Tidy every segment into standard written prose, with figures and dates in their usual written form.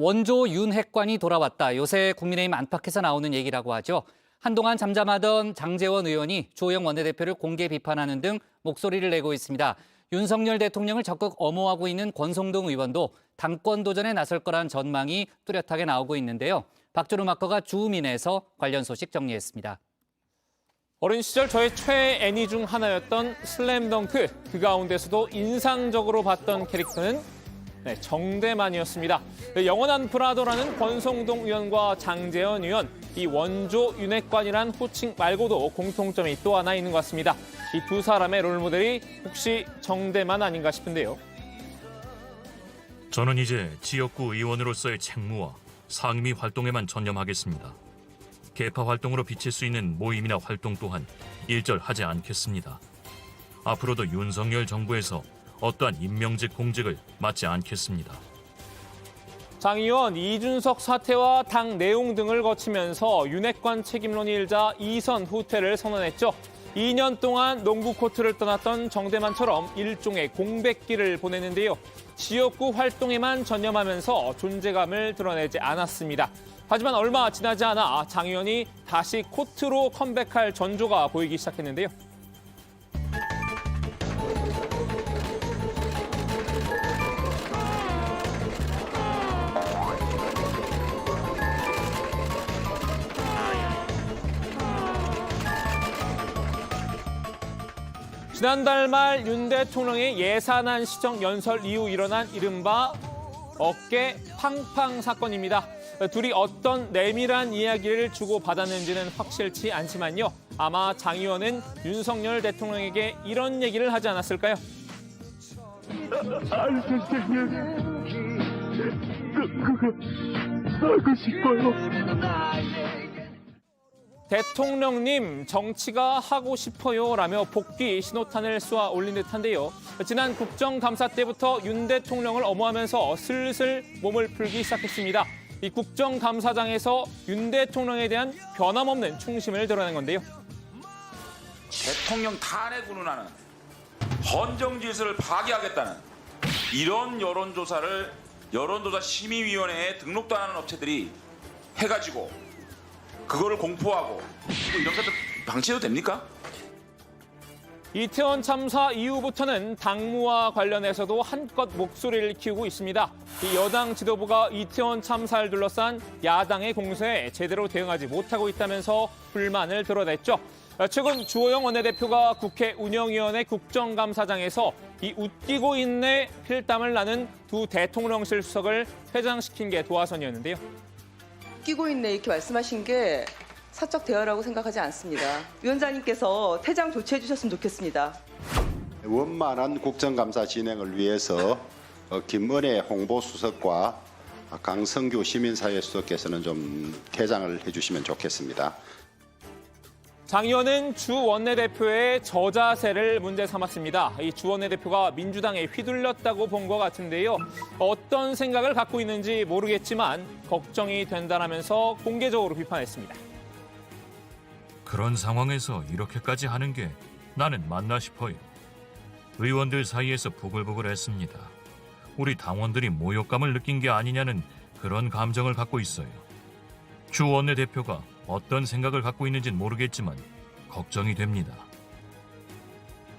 원조 윤핵관이 돌아왔다. 요새 국민의힘 안팎에서 나오는 얘기라고 하죠. 한동안 잠잠하던 장제원 의원이 주호영 원내대표를 공개 비판하는 등 목소리를 내고 있습니다. 윤석열 대통령을 적극 엄호하고 있는 권성동 의원도 당권 도전에 나설 거란 전망이 뚜렷하게 나오고 있는데요. 박주루 마커가 주우민에서 관련 소식 정리했습니다. 어린 시절 저의 최애 애니 중 하나였던 슬램덩크. 그 가운데서도 인상적으로 봤던 캐릭터는 정대만이었습니다. 영원한 브라더라는 권성동 의원과 장제원 의원, 이 원조 윤핵관이란 호칭 말고도 공통점이 또 하나 있는 것 같습니다. 이 두 사람의 롤모델이 혹시 정대만 아닌가 싶은데요. 저는 이제 지역구 의원으로서의 책무와 상임위 활동에만 전념하겠습니다. 개파 활동으로 비칠 수 있는 모임이나 활동 또한 일절하지 않겠습니다. 앞으로도 윤석열 정부에서 어떠한 임명직 공직을 맡지 않겠습니다. 장 의원 이준석 사태와 당 내용 등을 거치면서 윤핵관 책임론이 일자 이선 후퇴를 선언했죠. 2년 동안 농구 코트를 떠났던 정대만처럼 일종의 공백기를 보냈는데요. 지역구 활동에만 전념하면서 존재감을 드러내지 않았습니다. 하지만 얼마 지나지 않아 장 의원이 다시 코트로 컴백할 전조가 보이기 시작했는데요. 지난달 말 윤 대통령의 예산안 시정 연설 이후 일어난 이른바 어깨 팡팡 사건입니다. 둘이 어떤 내밀한 이야기를 주고받았는지는 확실치 않지만요. 아마 장 의원은 윤석열 대통령에게 이런 얘기를 하지 않았을까요? 아니 선생님, 그거 하고 싶어요. 대통령님, 정치가 하고 싶어요라며 복귀 신호탄을 쏘아 올린 듯한데요. 지난 국정감사 때부터 윤 대통령을 엄호하면서 슬슬 몸을 풀기 시작했습니다. 이 국정감사장에서 윤 대통령에 대한 변함없는 충심을 드러낸 건데요. 대통령 탄핵 운운하는 헌정 질서를 파괴하겠다는 이런 여론조사를 여론조사 심의위원회에 등록도 안 하는 업체들이 해가지고 그거를 공포하고 이런 것들 방치해도 됩니까? 이태원 참사 이후부터는 당무와 관련해서도 한껏 목소리를 키우고 있습니다. 이 여당 지도부가 이태원 참사를 둘러싼 야당의 공세에 제대로 대응하지 못하고 있다면서 불만을 드러냈죠. 최근 주호영 원내대표가 국회 운영위원회 국정감사장에서 이 웃기고 있네 필담을 나는 두 대통령실 수석을 퇴장시킨 게 도화선이었는데요. 웃기고 있네 이렇게 말씀하신 게 사적 대화라고 생각하지 않습니다. 위원장님께서 퇴장 조치해 주셨으면 좋겠습니다. 원만한 국정감사 진행을 위해서 김은혜 홍보수석과 강성규 시민사회수석께서는 좀 퇴장을 해주시면 좋겠습니다. 장 의원은 주 원내대표의 저자세를 문제 삼았습니다. 이 주 원내대표가 민주당에 휘둘렸다고 본 것 같은데요. 어떤 생각을 갖고 있는지 모르겠지만 걱정이 된다라면서 공개적으로 비판했습니다. 그런 상황에서 이렇게까지 하는 게 나는 맞나 싶어요. 의원들 사이에서 부글부글했습니다. 우리 당원들이 모욕감을 느낀 게 아니냐는 그런 감정을 갖고 있어요. 주 원내대표가 어떤 생각을 갖고 있는지는 모르겠지만 걱정이 됩니다.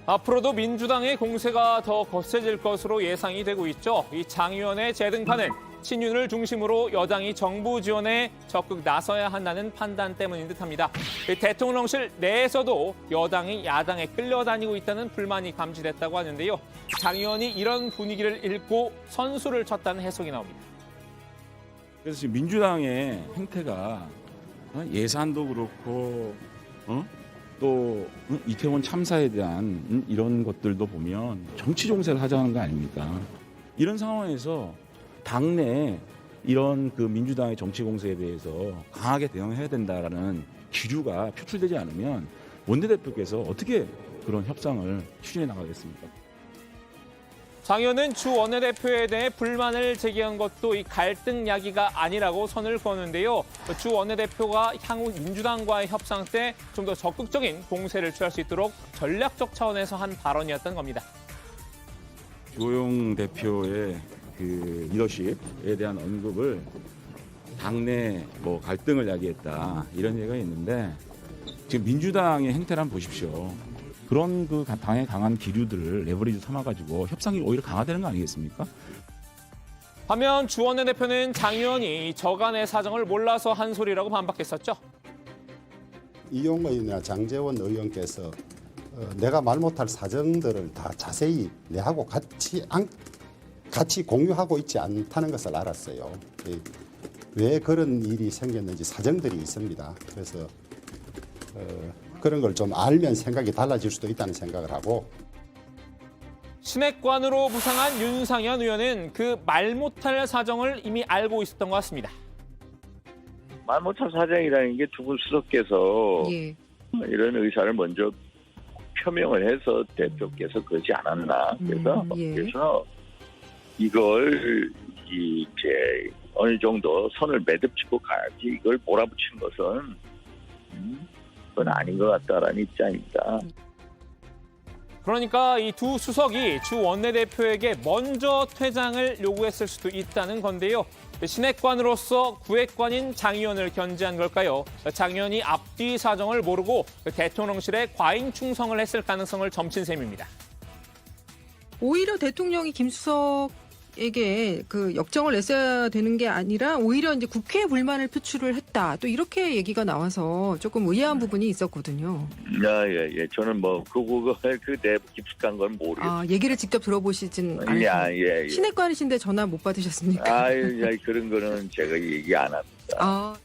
앞으로도 민주당의 공세가 더 거세질 것으로 예상이 되고 있죠. 이 장 의원의 재등판은 친윤을 중심으로 여당이 정부 지원에 적극 나서야 한다는 판단 때문인 듯합니다. 대통령실 내에서도 여당이 야당에 끌려다니고 있다는 불만이 감지됐다고 하는데요. 장 의원이 이런 분위기를 읽고 선수를 쳤다는 해석이 나옵니다. 그래서 지금 민주당의 행태가 예산도 그렇고 또 이태원 참사에 대한 이런 것들도 보면 정치 종세를 하자는 거 아닙니까? 이런 상황에서 당내 이런 그 민주당의 정치 공세에 대해서 강하게 대응해야 된다라는 기류가 표출되지 않으면 원내대표께서 어떻게 그런 협상을 추진해 나가겠습니까? 장 의원은 주 원내대표에 대해 불만을 제기한 것도 이 갈등 야기가 아니라고 선을 그었는데요. 주 원내대표가 향후 민주당과의 협상 때 좀 더 적극적인 공세를 취할 수 있도록 전략적 차원에서 한 발언이었던 겁니다. 주호영 대표의 그 리더십에 대한 언급을 당내 뭐 갈등을 야기했다 이런 얘기가 있는데 지금 민주당의 행태를 한번 보십시오. 그런 그 당의 강한 기류들을 레버리지 삼아가지고 협상이 오히려 강화되는 거 아니겠습니까? 반면 주 원내대표는 장 의원이 저간의 사정을 몰라서 한 소리라고 반박했었죠. 이용 의원이나 장제원 의원께서 내가 말 못할 사정들을 다 자세히 내하고 같이 공유하고 있지 않다는 것을 알았어요. 왜 그런 일이 생겼는지 사정들이 있습니다. 그래서 그런 걸 좀 알면 생각이 달라질 수도 있다는 생각을 하고 신핵관으로 부상한 윤상현 의원은 그 말 못할 사정을 이미 알고 있었던 것 같습니다. 말 못할 사정이라는 게 두 분 수석께서 예. 이런 의사를 먼저 표명을 해서 대표께서 그러지 않았나. 그래서 이걸 이제 어느 정도 선을 매듭짓고 가야지 이걸 몰아붙이는 것은 그건 아닌 것 같다라는 입장입니다. 그러니까 이 두 수석이 주 원내대표에게 먼저 퇴장을 요구했을 수도 있다는 건데요. 신핵관으로서 구핵관인 장 의원을 견제한 걸까요? 장 의원이 앞뒤 사정을 모르고 대통령실에 과잉 충성을 했을 가능성을 점친 셈입니다. 오히려 대통령이 김수석에게 그 역정을 냈어야 되는 게 아니라 오히려 이제 국회에 불만을 표출을 했다. 또 이렇게 얘기가 나와서 조금 의아한 부분이 있었거든요. 예. 저는 뭐 그 내부 깊숙한 건 모르겠어요. 아, 얘기를 직접 들어보시진 않으셨나요? 예. 신핵관이신데 전화 못 받으셨습니까? 그런 거는 제가 얘기 안 합니다.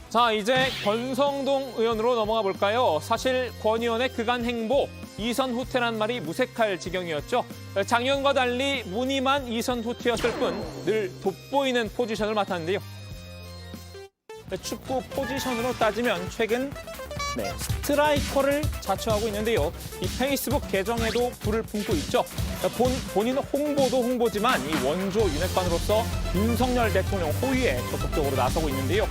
자, 이제 권성동 의원으로 넘어가 볼까요? 사실 권 의원의 그간 행보, 이선 후퇴란 말이 무색할 지경이었죠. 장 의원과 달리 무늬만 이선 후퇴였을 뿐 늘 돋보이는 포지션을 맡았는데요. 축구 포지션으로 따지면 최근 스트라이커를 자처하고 있는데요. 이 페이스북 계정에도 불을 품고 있죠. 본인 홍보도 홍보지만 이 원조 윤핵관으로서 윤석열 대통령 호위에 적극적으로 나서고 있는데요.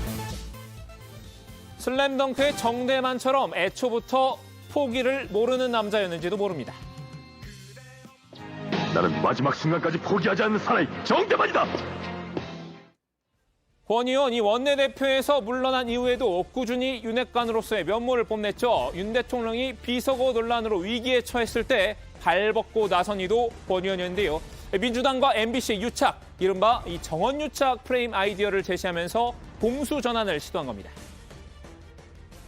슬램덩크의 정대만처럼 애초부터 포기를 모르는 남자였는지도 모릅니다. 나는 마지막 순간까지 포기하지 않는 사나이 정대만이다. 권 의원 이 원내대표에서 물러난 이후에도 꾸준히 윤핵관으로서의 면모를 뽐냈죠. 윤 대통령이 비서고 논란으로 위기에 처했을 때 발벗고 나선 이도 권 의원이었는데요. 민주당과 MBC의 유착, 이른바 이 정원 유착 프레임 아이디어를 제시하면서 공수 전환을 시도한 겁니다.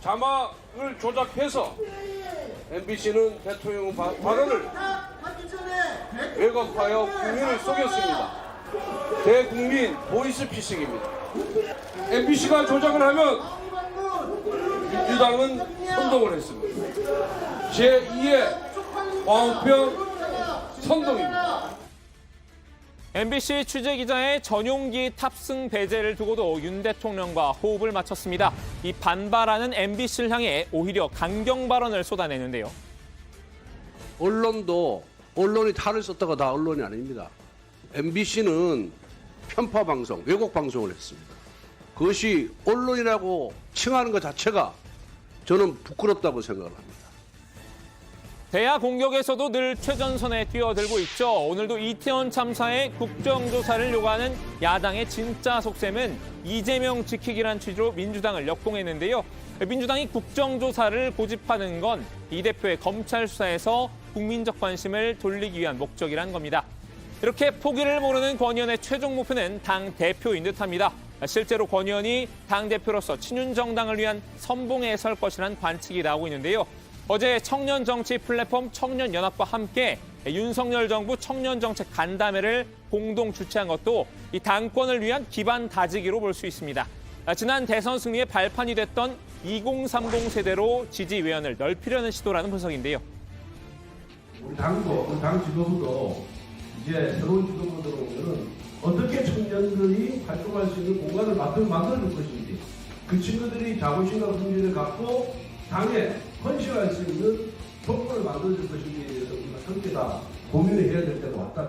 자막을 조작해서 MBC는 대통령 발언을 왜곡하여 국민을 속였습니다. 대국민 보이스피싱입니다. MBC가 조작을 하면 민주당은 선동을 했습니다. 제2의 광우병 선동입니다. MBC 취재기자의 전용기 탑승 배제를 두고도 윤 대통령과 호흡을 맞췄습니다. 이 반발하는 MBC를 향해 오히려 강경 발언을 쏟아내는데요. 언론이 탈을 썼다가 다 언론이 아닙니다. MBC는 편파 방송, 왜곡 방송을 했습니다. 그것이 언론이라고 칭하는 것 자체가 저는 부끄럽다고 생각을 합니다. 대야 공격에서도 늘 최전선에 뛰어들고 있죠. 오늘도 이태원 참사의 국정조사를 요구하는 야당의 진짜 속셈은 이재명 지키기란 취지로 민주당을 역공했는데요. 민주당이 국정조사를 고집하는 건 이 대표의 검찰 수사에서 국민적 관심을 돌리기 위한 목적이란 겁니다. 이렇게 포기를 모르는 권 의원의 최종 목표는 당 대표인 듯합니다. 실제로 권 의원이 당 대표로서 친윤 정당을 위한 선봉에 설 것이란 관측이 나오고 있는데요. 어제 청년 정치 플랫폼 청년연합과 함께 윤석열 정부 청년정책 간담회를 공동 주최한 것도 이 당권을 위한 기반 다지기로 볼 수 있습니다. 지난 대선 승리의 발판이 됐던 2030 세대로 지지 외연을 넓히려는 시도라는 분석인데요. 우리 당도, 당 지도부도 이제 새로운 지도부 들어오면 어떻게 청년들이 활동할 수 있는 공간을 만들어줄 것인지, 그 친구들이 자부심과 분위기를 갖고 당에 헌신할 수 있는 조건을 만들어줄 것인지에 대해서 우리가 함께 다 고민을 해야 될 때가 왔다.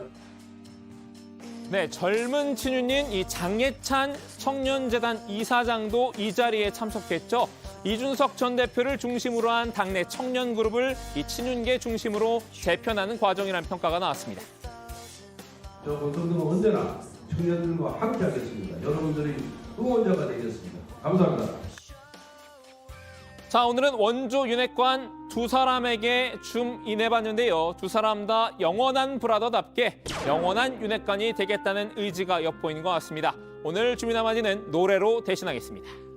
네, 젊은 친윤인 이 장예찬 청년재단 이사장도 이 자리에 참석했죠. 이준석 전 대표를 중심으로 한 당내 청년 그룹을 이 친윤계 중심으로 재편하는 과정이라는 평가가 나왔습니다. 저 권성동은 언제나 청년들과 함께 하겠습니다. 여러분들의 응원자가 되겠습니다. 감사합니다. 자, 오늘은 원조 윤핵관 두 사람에게 줌 인해봤는데요. 두 사람 다 영원한 브라더답게 영원한 윤핵관이 되겠다는 의지가 엿보이는 것 같습니다. 오늘 주민아마지는 노래로 대신하겠습니다.